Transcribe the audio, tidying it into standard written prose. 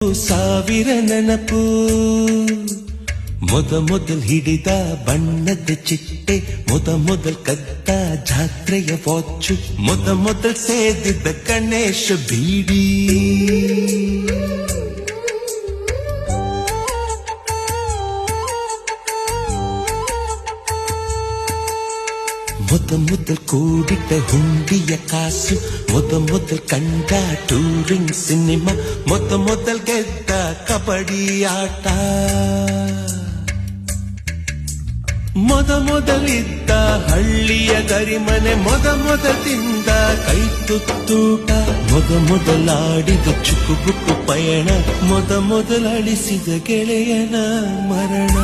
ಸಾವಿರ ನೆನಪು ಮೊದಲ್ ಹಿಡಿದ ಬಣ್ಣದ ಚಿಟ್ಟೆ ಮೊದಲ್ ಕದ್ದ ಜಾತ್ರೆಯ ವಾಚು ಮೊದಲ್ ಸೇದಿದ್ದ ಗಣೇಶ ಬೀಡಿ ಮೊದಲ್ ಕೂಡಿಟ್ಟ ಹುಂಡಿಯ ಕಾಸು ಮೊದಲ್ ಕಂಡ ಟೂರಿಂಗ್ ಸಿನಿಮಾ ಮೊದಲ್ ಗೆದ್ದ ಕಬಡ್ಡಿ ಆಟ ಮೊದಲಿದ್ದ ಹಳ್ಳಿಯ ಗರಿಮನೆ ಮೊದಲ್ ತಿಂದ ಕೈ ತುತ್ತೂಟ ಮೊದಲಾಡಿದ ಚುಕುಬುಕು ಪಯಣ ಮೊದಲಳಿಸಿದ ಗೆಳೆಯನ ಮರಣ